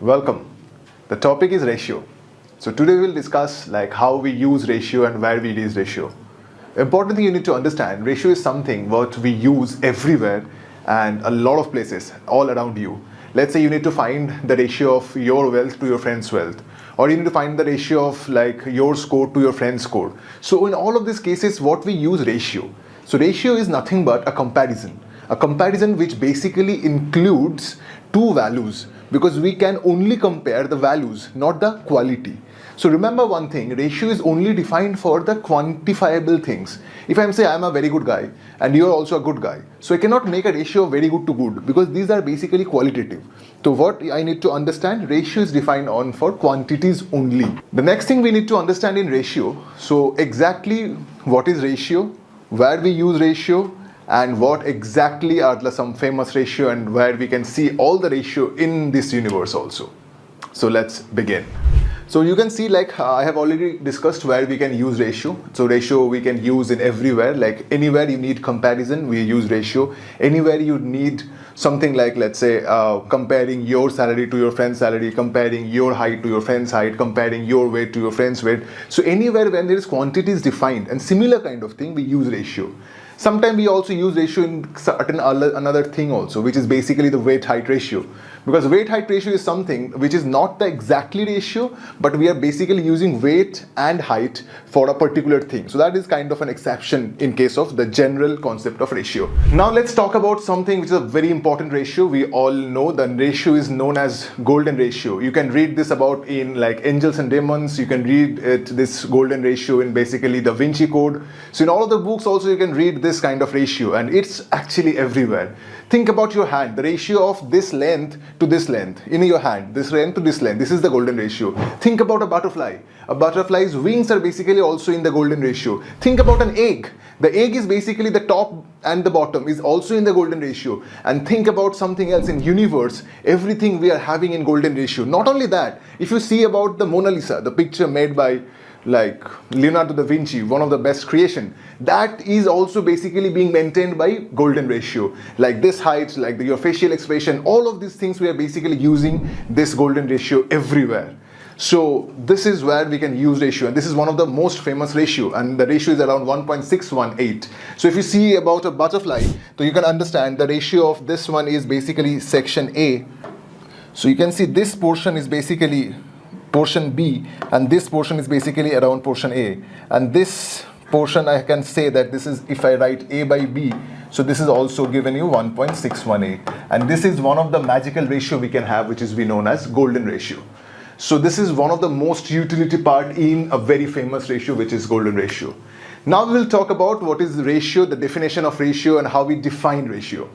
Welcome. The topic is ratio. So today we'll discuss how we use ratio and where we use ratio. Important thing you need to understand, ratio is something what we use everywhere and a lot of places all around you. Let's say you need to find the ratio of your wealth to your friend's wealth, or you need to find the ratio of your score to your friend's score. So in all of these cases, what we use ratio. So ratio is nothing but a comparison which basically includes two values, because we can only compare the values, not the quality. So remember one thing, ratio is only defined for the quantifiable things. If I'm say I'm a very good guy and you're also a good guy, so I cannot make a ratio of very good to good, because these are basically qualitative. So what I need to understand, ratio is defined on for quantities only. The next thing we need to understand in ratio, so exactly what is ratio, where we use ratio, and what exactly are some famous ratio and where we can see all the ratio in this universe also. So let's begin. So you can see I have already discussed where we can use ratio. So ratio we can use in everywhere, anywhere you need comparison, we use ratio. Anywhere you need something let's say comparing your salary to your friend's salary, comparing your height to your friend's height, comparing your weight to your friend's weight. So anywhere when there is quantities defined and similar kind of thing, we use ratio. Sometimes we also use ratio in certain another thing also, which is basically the weight-height ratio. Because weight-height ratio is something which is not the exactly ratio, but we are basically using weight and height for a particular thing. So that is kind of an exception in case of the general concept of ratio. Now let's talk about something which is a very important ratio. We all know the ratio is known as golden ratio. You can read this about in Angels and Demons. You can read this golden ratio in basically Da Vinci Code. So in all of the books also you can read this kind of ratio, and it's actually everywhere. Think about your hand, the ratio of this length to this length in your hand, this length to this length, this is the golden ratio. Think about a butterfly. A butterfly's wings are basically also in the golden ratio. Think about an egg. The egg is basically the top and the bottom is also in the golden ratio. And think about something else in universe, everything we are having in golden ratio. Not only that, if you see about the Mona Lisa, the picture made by Leonardo da Vinci, one of the best creation, that is also basically being maintained by golden ratio. This height, your facial expression, all of these things we are basically using this golden ratio everywhere. So this is where we can use ratio, and this is one of the most famous ratio, and the ratio is around 1.618. So if you see about a butterfly, so you can understand the ratio of this one is basically section A. So you can see this portion is basically portion B, and this portion is basically around portion A, and this portion I can say that this is, if I write A by B, so this is also given you 1.618, and this is one of the magical ratio we can have, which is we known as golden ratio. So this is one of the most utility part in a very famous ratio, which is golden ratio. Now we will talk about what is ratio, the definition of ratio, and how we define ratio.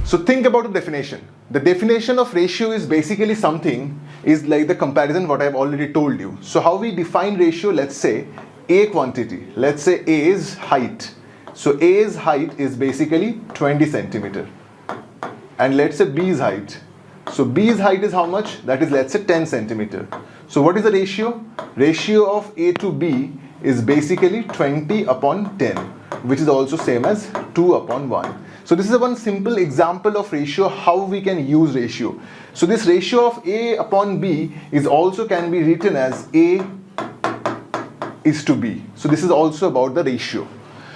So think about the definition. The definition of ratio is basically something is the comparison what I have already told you. So how we define ratio, let's say A quantity, let's say A is height. So A's height is basically 20 centimeter. And let's say B's height. So B's height is how much? That is, let's say 10 centimeter. So what is the ratio? Ratio of A to B is basically 20 upon 10, which is also same as 2 upon 1. So this is one simple example of ratio, how we can use ratio. So this ratio of A upon B is also can be written as A is to B. So this is also about the ratio.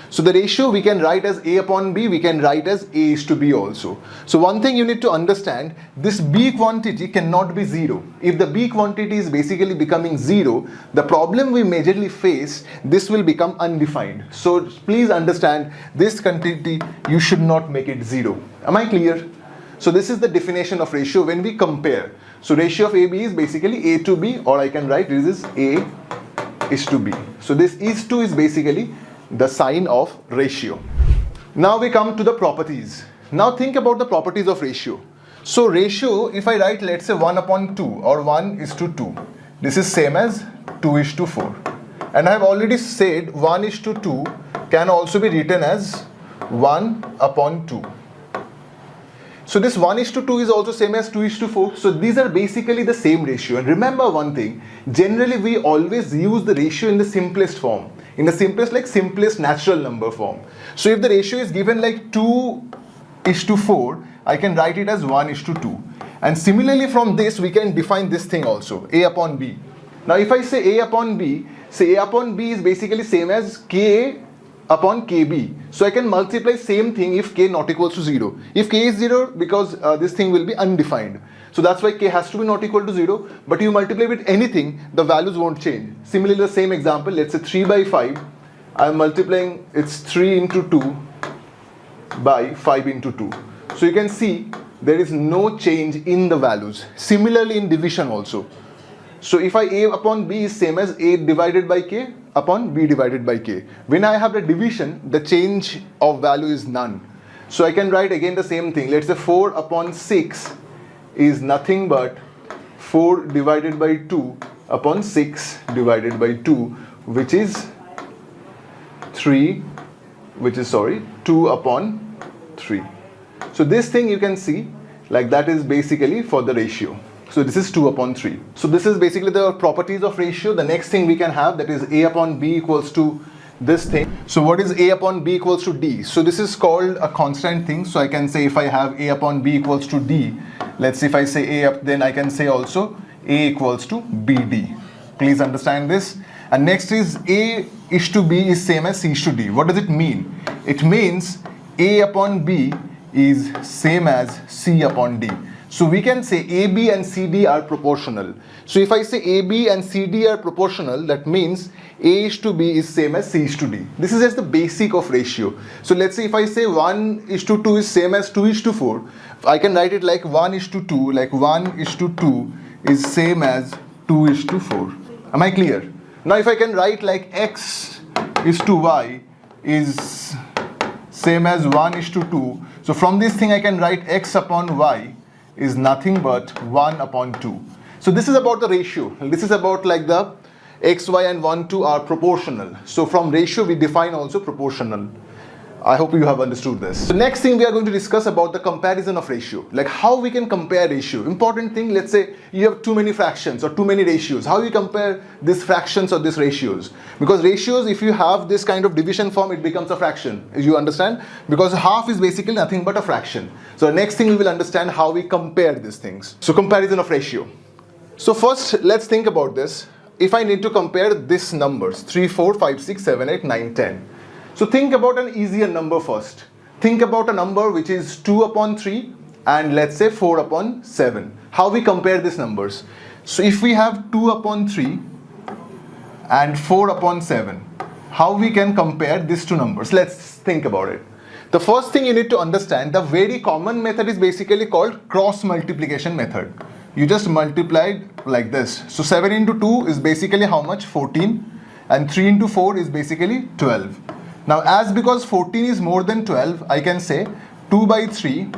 So the ratio we can write as A upon B, we can write as A is to B also. So one thing you need to understand, this B quantity cannot be 0. If the B quantity is basically becoming 0, the problem we majorly face, this will become undefined. So please understand, this quantity, you should not make it 0. Am I clear? So this is the definition of ratio when we compare. So ratio of AB is basically A to B, or I can write this is A is to B. So this is to is basically the sign of ratio. Now we come to the properties. Now think about the properties of ratio. So ratio, if I write let's say 1 upon 2 or 1 is to 2, this is same as 2 is to 4. And I have already said 1 is to 2 can also be written as 1 upon 2. So this 1 is to 2 is also same as 2 is to 4. So these are basically the same ratio. And remember one thing, generally we always use the ratio in the simplest form. In the simplest natural number form. So if the ratio is given 2 is to 4, I can write it as 1 is to 2. And similarly from this we can define this thing also, A upon B. Now if I say A upon B, say A upon B is basically same as Ka upon Kb. So I can multiply same thing if K not equals to 0. If K is 0, because this thing will be undefined. So that's why K has to be not equal to 0, but you multiply with anything, the values won't change. Similarly, the same example, let's say 3 by 5, I'm multiplying, it's 3 into 2 by 5 into 2. So you can see there is no change in the values. Similarly in division also. So if A upon B is same as A divided by K upon B divided by K. When I have the division, the change of value is none. So I can write again the same thing. Let's say 4 upon 6 is nothing but 4 divided by 2 upon 6 divided by 2, which is 2 upon 3. So this thing you can see, like that is basically for the ratio. So this is 2 upon 3. So this is basically the properties of ratio. The next thing we can have, that is A upon B equals to this thing. So what is A upon B equals to D? So this is called a constant thing. So I can say if I have A upon B equals to D, let's say if I say A up, then I can say also A equals to BD. Please understand this. And next is A is to B is same as C is to D. What does it mean? It means A upon B is same as C upon D. So we can say AB and CD are proportional. So if I say AB and CD are proportional, that means A is to B is same as C is to D. This is just the basic of ratio. So let's say if I say 1 is to 2 is same as 2 is to 4, I can write it like 1 is to 2, like 1 is to 2 is same as 2 is to 4. Am I clear? Now if I can write like X is to Y is same as 1 is to 2. So from this thing I can write X upon Y is nothing but 1 upon 2. So this is about the ratio. This is about like the X, Y and 1, 2 are proportional. So from ratio we define also proportional. I hope you have understood this. The next thing we are going to discuss about the comparison of ratio. Like how we can compare ratio. Important thing, let's say you have too many fractions or too many ratios. How you compare these fractions or these ratios? Because ratios, if you have this kind of division form, it becomes a fraction. You understand? Because half is basically nothing but a fraction. So the next thing we will understand how we compare these things. So comparison of ratio. So first let's think about this. If I need to compare these numbers 3, 4, 5, 6, 7, 8, 9, 10. So think about an easier number first. Think about a number which is 2 upon 3 and let's say 4 upon 7. How we compare these numbers? So if we have 2 upon 3 and 4 upon 7, how we can compare these two numbers? Let's think about it. The first thing you need to understand, the very common method is basically called cross multiplication method. You just multiply like this. So 7 into 2 is basically how much? 14, and 3 into 4 is basically 12. Now as because 14 is more than 12, I can say 2 by 3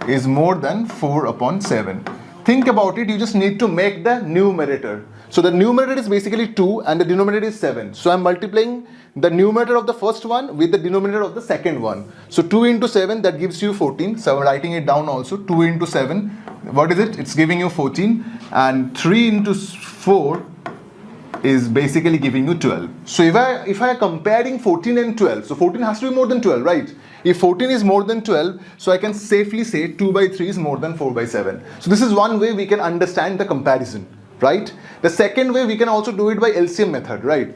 is more than 4 upon 7. Think about it, you just need to make the numerator. So the numerator is basically 2 and the denominator is 7. So I'm multiplying the numerator of the first one with the denominator of the second one. So 2 into 7, that gives you 14. So I'm writing it down also. 2 into 7, what is it? It's giving you 14. And 3 into 4 is basically giving you 12. So if I am comparing 14 and 12, so 14 has to be more than 12, right? If 14 is more than 12, so I can safely say 2 by 3 is more than 4 by 7. So this is one way we can understand the comparison, right? The second way, we can also do it by LCM method, right?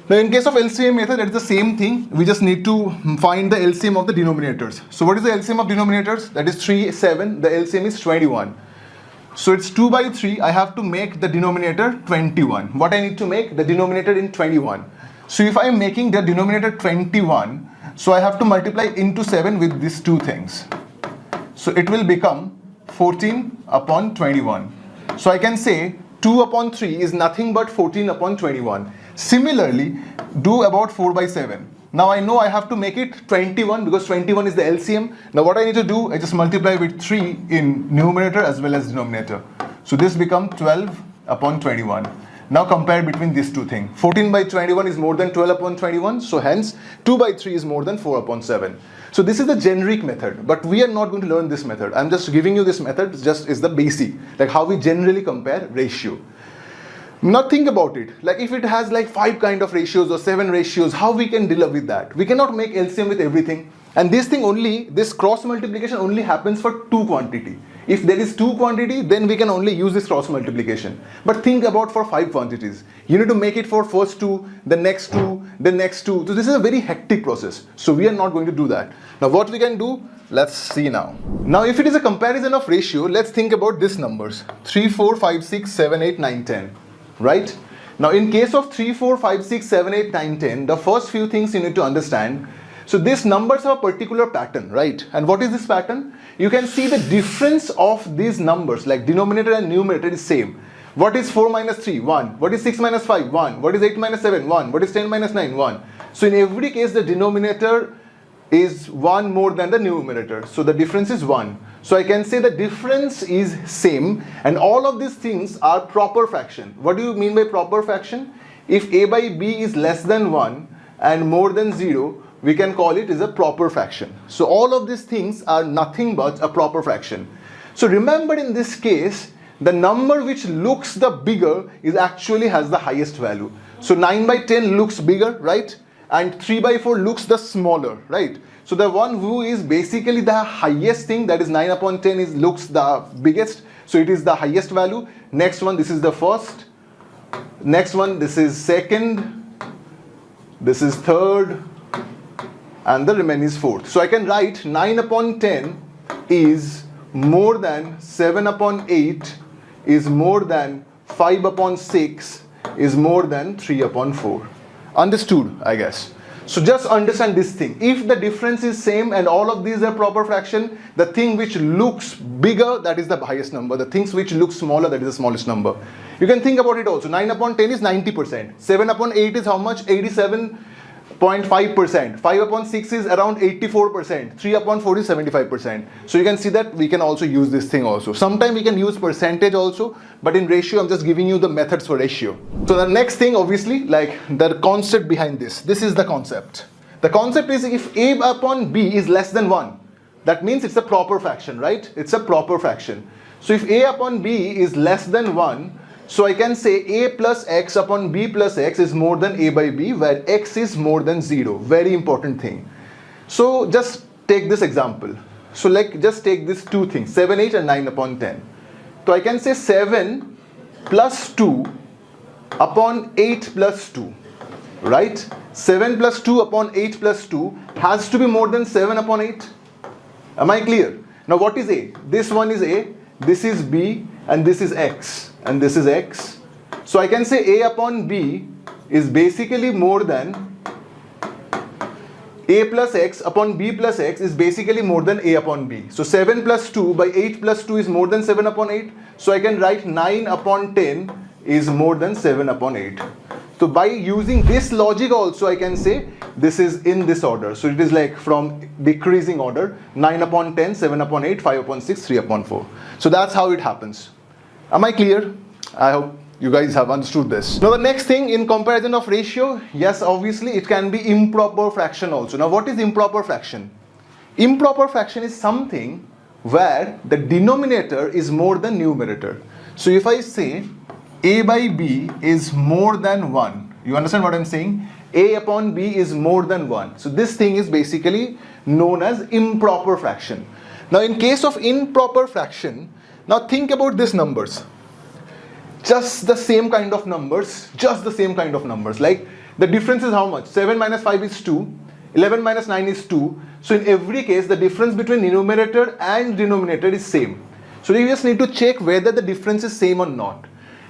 Now in case of LCM method, it's the same thing. We just need to find the LCM of the denominators. So what is the LCM of denominators? That is 3, 7. The LCM is 21. So it's 2 by 3. I have to make the denominator 21. What I need to make? The denominator in 21. So if I am making the denominator 21, so I have to multiply into 7 with these two things. So it will become 14 upon 21. So I can say 2 upon 3 is nothing but 14 upon 21. Similarly, do about 4 by 7. Now I know I have to make it 21 because 21 is the LCM. Now what I need to do, I just multiply with 3 in numerator as well as denominator. So this becomes 12 upon 21. Now compare between these two things. 14 by 21 is more than 12 upon 21. So hence 2 by 3 is more than 4 upon 7. So this is the generic method, but we are not going to learn this method. I'm just giving you this method, just is the basic, like how we generally compare ratio. Now think about it, like if it has like 5 kind of ratios or 7 ratios, how we can deal with that? We cannot make LCM with everything. And this thing only, this cross multiplication only happens for 2 quantity. If there is 2 quantity, then we can only use this cross multiplication. But think about for 5 quantities. You need to make it for first 2, the next 2, the next 2. So this is a very hectic process. So we are not going to do that. Now what we can do, let's see now. Now if it is a comparison of ratio, let's think about these numbers. 3, 4, 5, 6, 7, 8, 9, 10. Right? Now in case of 3, 4, 5, 6, 7, 8, 9, 10, the first few things you need to understand. So these numbers have a particular pattern, right? And what is this pattern? You can see the difference of these numbers, like denominator and numerator is same. What is 4 minus 3? 1. What is 6 minus 5? 1. What is 8 minus 7? 1. What is 10 minus 9? 1. So in every case, the denominator is 1 more than the numerator. So the difference is 1. So I can say the difference is same, and all of these things are proper fraction. What do you mean by proper fraction? If a by b is less than 1 and more than 0, we can call it as a proper fraction. So all of these things are nothing but a proper fraction. So remember, in this case, the number which looks the bigger is actually has the highest value. So 9 by 10 looks bigger, right? And 3 by 4 looks the smaller, right? So the one who is basically the highest thing, that is 9 upon 10, is looks the biggest. So it is the highest value. Next one, this is the first. Next one, this is second. This is third. And the remaining is fourth. So I can write 9 upon 10 is more than 7 upon 8 is more than 5 upon 6 is more than 3 upon 4. Understood, I guess. So just understand this thing. If the difference is same and all of these are proper fraction, the thing which looks bigger, that is the highest number. The things which look smaller, that is the smallest number. You can think about it also. 9 upon 10 is 90%. 7 upon 8 is how much? 87.5%. 5 upon 6 is around 84%. 3 upon 4 is 75%. So you can see that we can also use this thing also. Sometimes we can use percentage also, but in ratio, I'm just giving you the methods for ratio. So the next thing, obviously, like the concept behind this. This is the concept. The concept is if a upon b is less than 1, that means it's a proper fraction, right? It's a proper fraction. So if a upon b is less than 1, so I can say a plus x upon b plus x is more than a by b, where x is more than 0. Very important thing. So just take this example. So like just take these two things, 7, 8 and 9 upon 10. So I can say 7 plus 2 upon 8 plus 2, right? 7 plus 2 upon 8 plus 2 has to be more than 7 upon 8. Am I clear? Now what is a? This one is a, this is b, and this is x. And this is x. So I can say a upon b is basically more than a plus x upon b plus x is basically more than a upon b. So 7 plus 2 by 8 plus 2 is more than 7 upon 8. So I can write 9 upon 10 is more than 7 upon 8. So by using this logic also, I can say this is in this order. So it is like from decreasing order, 9 upon 10, 7 upon 8, 5 upon 6, 3 upon 4. So that's how it happens. Am I clear? I hope you guys have understood this. Now the next thing in comparison of ratio, yes, obviously it can be improper fraction also. Now what is improper fraction? Improper fraction is something where the denominator is more than numerator. So if I say a by b is more than 1, you understand what I'm saying? A upon b is more than 1. So this thing is basically known as improper fraction. Now in case of improper fraction, now think about these numbers. Just the same kind of numbers, like the difference is how much? 7 minus 5 is 2, 11 minus 9 is 2. So in every case, the difference between numerator and denominator is same. So you just need to check whether the difference is same or not.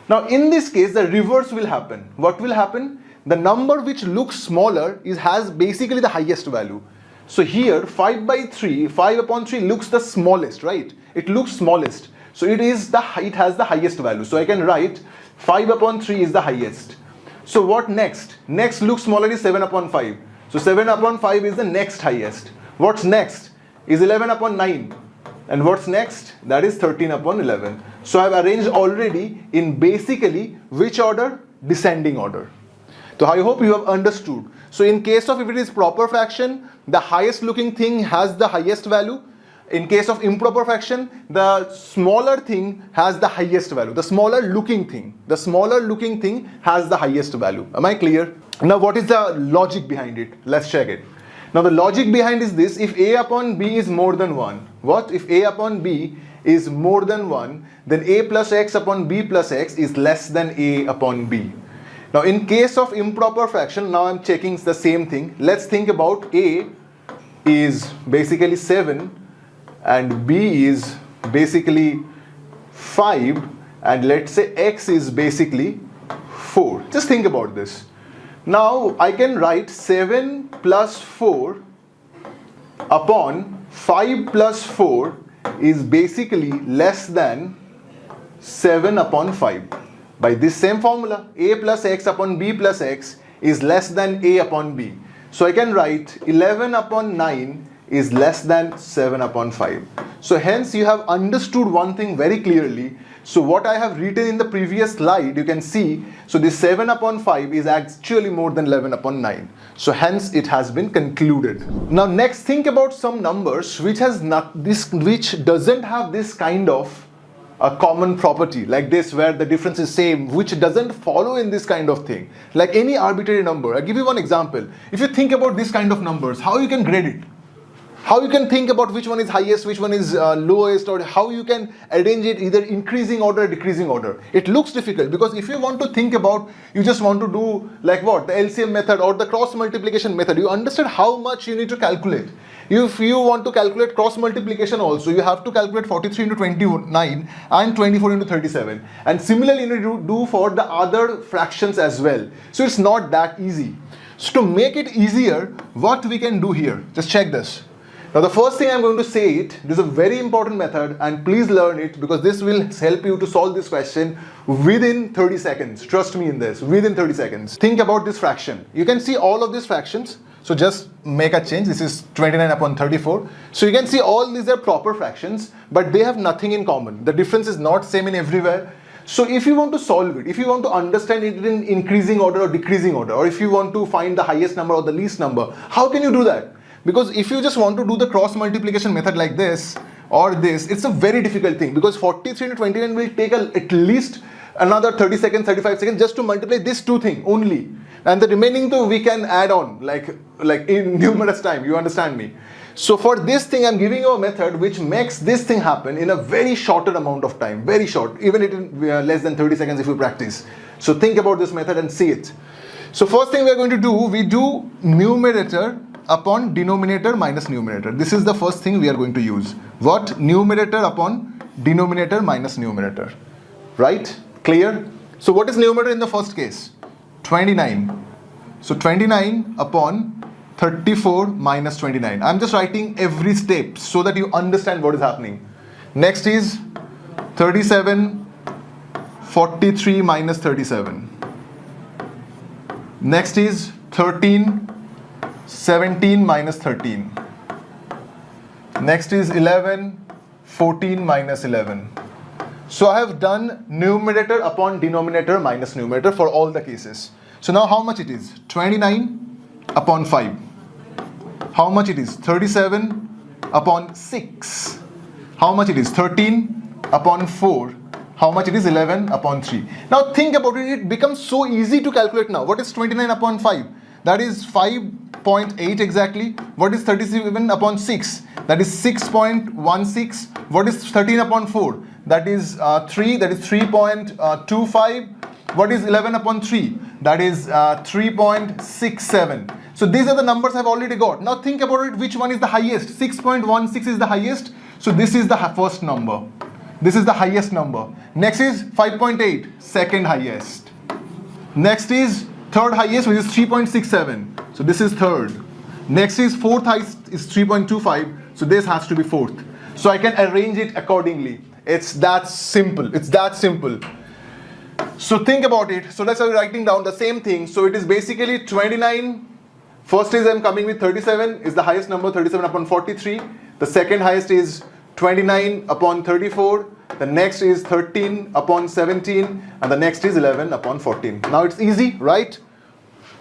Now in this case, the reverse will happen. What will happen? The number which looks smaller has basically the highest value. So here 5 by 3, 5 upon 3 looks the smallest, right? It looks smallest. So it has the highest value. So I can write 5 upon 3 is the highest. So what next? Next looks smaller is 7 upon 5. So 7 upon 5 is the next highest. What's next? Is 11 upon 9. And what's next? That is 13 upon 11. So I've arranged already in basically which order? Descending order. So I hope you have understood. So in case of if it is proper fraction, the highest looking thing has the highest value. In case of improper fraction, the smaller thing has the highest value. The smaller looking thing has the highest value. Am I clear? Now what is the logic behind it? Let's check it. Now the logic behind is this: if a upon b is more than 1, what? If a upon b is more than 1, then a plus x upon b plus x is less than a upon b. Now in case of improper fraction, now I'm checking the same thing. Let's think about a is basically 7 and b is basically 5, and let's say x is basically 4. Just think about this. Now I can write 7 plus 4 upon 5 plus 4 is basically less than 7 upon 5. By this same formula, a plus x upon b plus x is less than a upon b. So I can write 11 upon 9 is less than 7 upon 5. So hence you have understood one thing very clearly. So what I have written in the previous slide, you can see, so this 7 upon 5 is actually more than 11 upon 9. So hence it has been concluded. Now next, think about some numbers which doesn't have this kind of a common property like this, where the difference is same, which doesn't follow in this kind of thing, like any arbitrary number. I'll give you one example. If you think about this kind of numbers, how you can grade it? How you can think about which one is highest, which one is lowest, or how you can arrange it either increasing order or decreasing order. It looks difficult because if you want to think about, you just want to do like what, the LCM method or the cross multiplication method, you understand how much you need to calculate. If you want to calculate cross multiplication also, you have to calculate 43 into 29 and 24 into 37. And similarly you need to do for the other fractions as well. So it's not that easy. So to make it easier, what we can do here, just check this. Now the first thing I'm going to say this is a very important method, and please learn it because this will help you to solve this question within 30 seconds. Trust me in this, within 30 seconds. Think about this fraction. You can see all of these fractions. So just make a change. This is 29 upon 34. So you can see all these are proper fractions, but they have nothing in common. The difference is not same in everywhere. So if you want to solve it, if you want to understand it in increasing order or decreasing order, or if you want to find the highest number or the least number, how can you do that? Because if you just want to do the cross multiplication method like this or this, it's a very difficult thing, because 43 to 29 will take at least another 30 seconds, 35 seconds just to multiply this two things only. And the remaining two we can add on like in numerous time, you understand me. So for this thing, I'm giving you a method which makes this thing happen in a very shorter amount of time, very short, even in less than 30 seconds if you practice. So think about this method and see it. So first thing we're going to do, we do numerator upon denominator minus numerator. This is the first thing we are going to use. What? Numerator upon denominator minus numerator. Right? Clear? So what is numerator in the first case? 29. So 29 upon 34 minus 29. I'm just writing every step so that you understand what is happening. Next is 37, 43 minus 37. Next is 13, 17 minus 13. Next is 11, 14 minus 11. So I have done numerator upon denominator minus numerator for all the cases. So now how much it is? 29 upon 5. How much it is? 37 upon 6. How much it is? 13 upon 4. How much it is? 11 upon 3. Now think about it, it becomes so easy to calculate now. What is 29 upon 5? That is 5.8 exactly. What is 37 upon 6? That is 6.16. What is 13 upon 4? That is 3. That is 3.25. What is 11 upon 3? That is 3.67. So these are the numbers I've already got. Now think about it, which one is the highest? 6.16 is the highest. So this is the first number. This is the highest number. Next is 5.8, second highest. Next is third highest, which is 3.67. So this is third. Next is fourth highest is 3.25. So this has to be fourth. So I can arrange it accordingly. It's that simple. It's that simple. So think about it. So let's start writing down the same thing. So it is basically 29. First is I'm coming with 37 is the highest number, 37 upon 43. The second highest is 29 upon 34. The next is 13 upon 17. And the next is 11 upon 14. Now it's easy, right?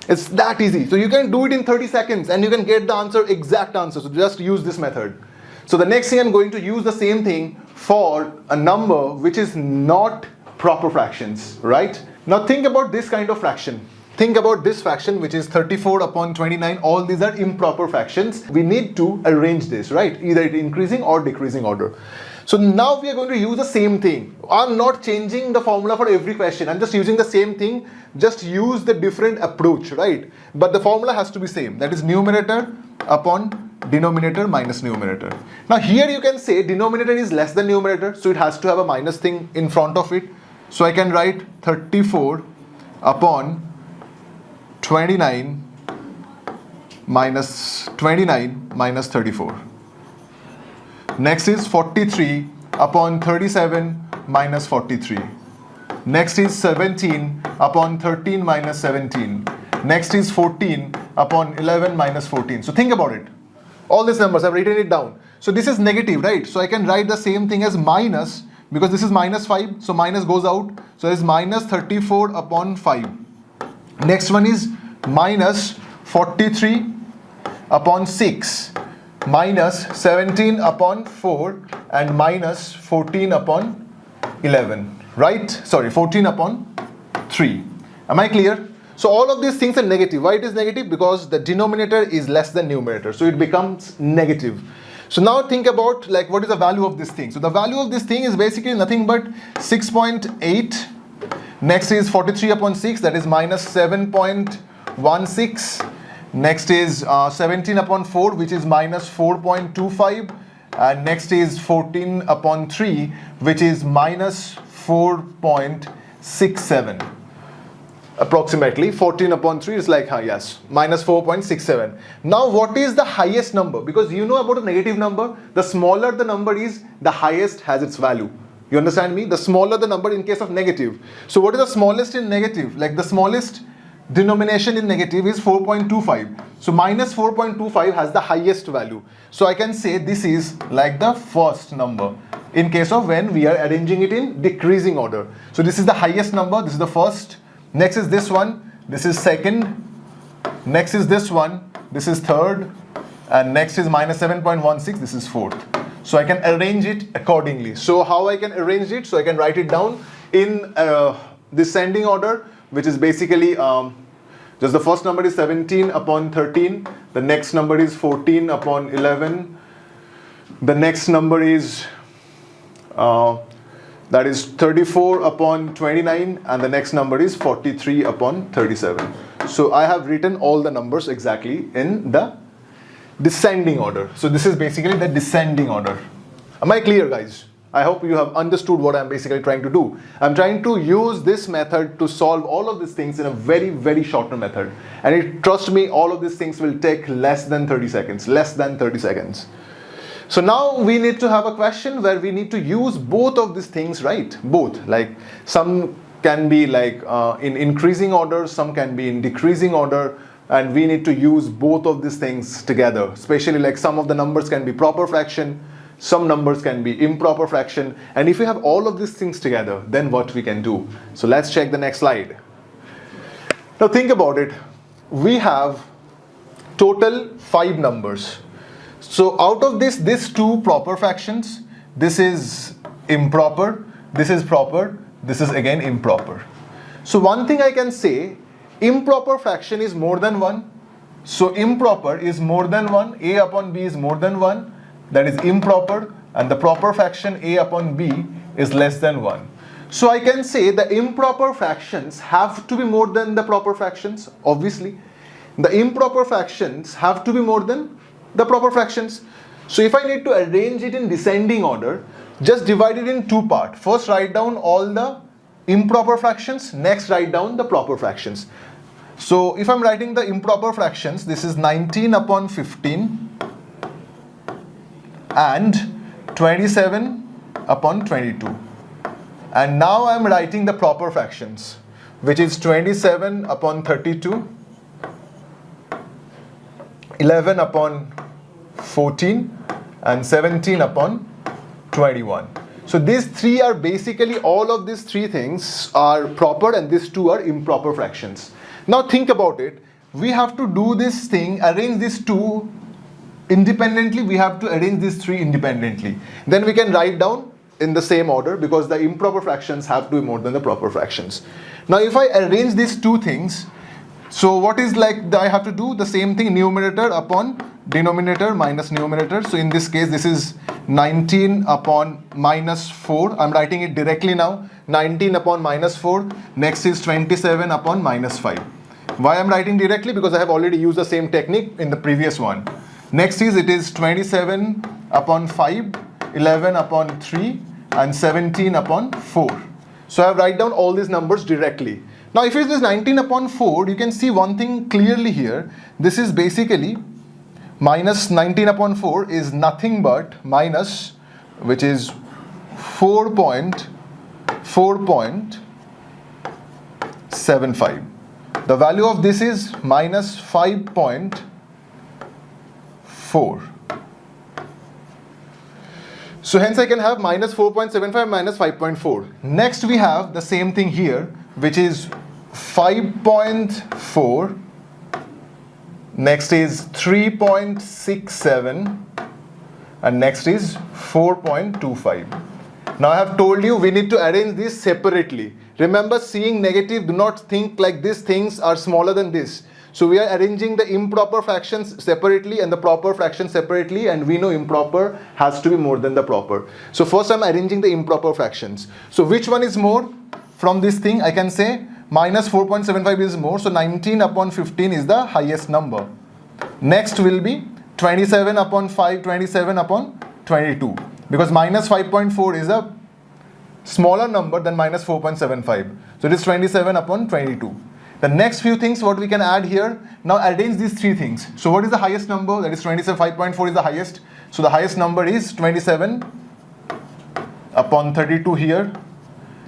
It's that easy. So you can do it in 30 seconds and you can get the answer, exact answer. So just use this method. So the next thing I'm going to use the same thing for a number which is not proper fractions, right? Now think about this kind of fraction. think about this fraction, which is 34 upon 29. All these are improper fractions. We need to arrange this, right? Either in increasing or decreasing order. So now we are going to use the same thing. I'm not changing the formula for every question. I'm just using the same thing. Just use the different approach, right? But the formula has to be same. That is numerator upon denominator minus numerator. Now here you can say denominator is less than numerator, so it has to have a minus thing in front of it. So I can write 34 upon 29 minus 34. Next is 43 upon 37 minus 43. Next is 17 upon 13 minus 17. Next is 14 upon 11 minus 14. So think about it. All these numbers, I've written it down. So this is negative, right? So I can write the same thing as minus, because this is minus 5. So minus goes out. So it's minus 34 upon 5. Next one is minus 43 upon 6. Minus 17 upon 4 and minus 14 upon 11, right? Sorry, 14 upon 3. Am I clear? So all of these things are negative. Why it is negative? Because the denominator is less than numerator, so it becomes negative. So now think about like what is the value of this thing. So the value of this thing is basically nothing but 6.8. Next is 43 upon 6, that is minus 7.16. Next is 17 upon 4, which is minus 4.25. And next is 14 upon 3, which is minus 4.67. Approximately 14 upon 3 is like, yes, minus 4.67. Now what is the highest number? Because you know about a negative number, the smaller the number is, the highest has its value. You understand me? The smaller the number in case of negative. So what is the smallest in negative? Like the smallest denomination in negative is 4.25. So minus 4.25 has the highest value. So I can say this is like the first number in case of when we are arranging it in decreasing order. So this is the highest number, this is the first. Next is this one, this is second. Next is this one, this is third. And next is minus 7.16, this is fourth. So I can arrange it accordingly. So how I can arrange it? So I can write it down in descending order, which is basically just the first number is 17 upon 13. The next number is 14 upon 11. The next number is that is 34 upon 29, and the next number is 43 upon 37. So I have written all the numbers exactly in the descending order. So this is basically the descending order. Am I clear, guys? I hope you have understood what I'm basically trying to do. I'm trying to use this method to solve all of these things in a very, very shorter method. And trust me, all of these things will take less than 30 seconds. Less than 30 seconds. So now we need to have a question where we need to use both of these things, right? Both. Like some can be like in increasing order, some can be in decreasing order. And we need to use both of these things together. Especially like some of the numbers can be proper fraction, some numbers can be improper fraction. And if we have all of these things together, then what we can do? So let's check the next slide. Now think about it. We have total 5 numbers. So out of this, these 2 proper fractions, this is improper, this is proper, this is again improper. So one thing I can say, improper fraction is more than 1. So improper is more than 1. A upon B is more than 1. That is improper. And the proper fraction A upon B is less than 1. So I can say the improper fractions have to be more than the proper fractions. Obviously, the improper fractions have to be more than the proper fractions. So if I need to arrange it in descending order, just divide it in 2 parts. First write down all the improper fractions, next write down the proper fractions. So if I'm writing the improper fractions, this is 19 upon 15 and 27 upon 22. And now I'm writing the proper fractions, which is 27 upon 32, 11 upon 14 and 17 upon 21. So these 3 are basically, all of these 3 things are proper and these 2 are improper fractions. Now think about it. We have to do this thing, arrange these 2 independently. We have to arrange these 3 independently. Then we can write down in the same order because the improper fractions have to be more than the proper fractions. Now if I arrange these 2 things, So what is like, I have to do the same thing, numerator upon denominator minus numerator. So in this case, this is 19 upon minus 4. I'm writing it directly now. 19 upon minus 4. Next is 27 upon minus 5. Why I'm writing directly? Because I have already used the same technique in the previous one. Next is, it is 27 upon 5, 11 upon 3, and 17 upon 4. So I write down all these numbers directly. Now if it is 19 upon 4, you can see one thing clearly here. This is basically minus 19 upon 4 is nothing but minus, which is 4.75. The value of this is minus 5.4. So hence I can have minus 4.75 minus 5.4. Next we have the same thing here, which is 5.4. Next is 3.67. And next is 4.25. Now I have told you we need to arrange this separately. Remember, seeing negative, do not think like these things are smaller than this. So we are arranging the improper fractions separately and the proper fractions separately, and we know improper has to be more than the proper. So first I'm arranging the improper fractions. So which one is more? From this thing I can say minus 4.75 is more, so 19 upon 15 is the highest number. Next will be 27 upon 5, 27 upon 22. Because minus 5.4 is a smaller number than minus 4.75. So it is 27 upon 22. The next few things what we can add here, now arrange these three things. So what is the highest number? That is 27, 5.4 is the highest. So the highest number is 27 upon 32 here.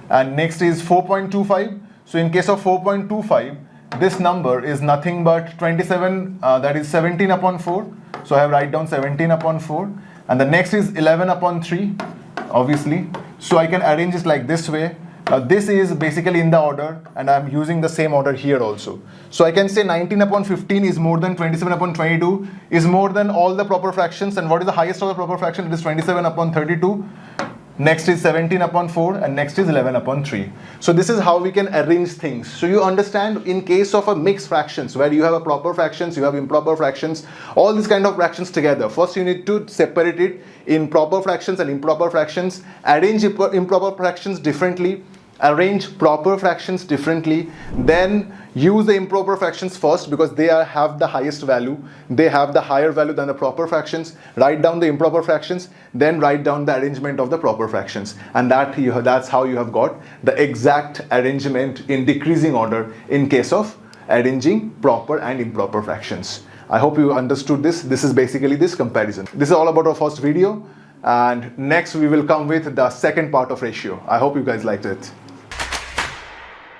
And next is 4.25. So in case of 4.25, this number is nothing but 27, that is 17 upon 4. So I have write down 17 upon 4. And the next is 11 upon 3, obviously. So I can arrange this like this way. This is basically in the order, and I'm using the same order here also. So I can say 19 upon 15 is more than 27 upon 22, is more than all the proper fractions. And what is the highest of the proper fraction? It is 27 upon 32. Next is 17 upon 4, and next is 11 upon 3. So this is how we can arrange things. So you understand, in case of a mixed fractions, where you have a proper fractions, you have improper fractions, all these kind of fractions together. First you need to separate it in proper fractions and improper fractions, arrange improper fractions differently, arrange proper fractions differently, then use the improper fractions first because they have the highest value. They have the higher value than the proper fractions. Write down the improper fractions, then write down the arrangement of the proper fractions. And that's how you have got the exact arrangement in decreasing order in case of arranging proper and improper fractions. I hope you understood this. This is basically this comparison. This is all about our first video. And next we will come with the second part of ratio. I hope you guys liked it.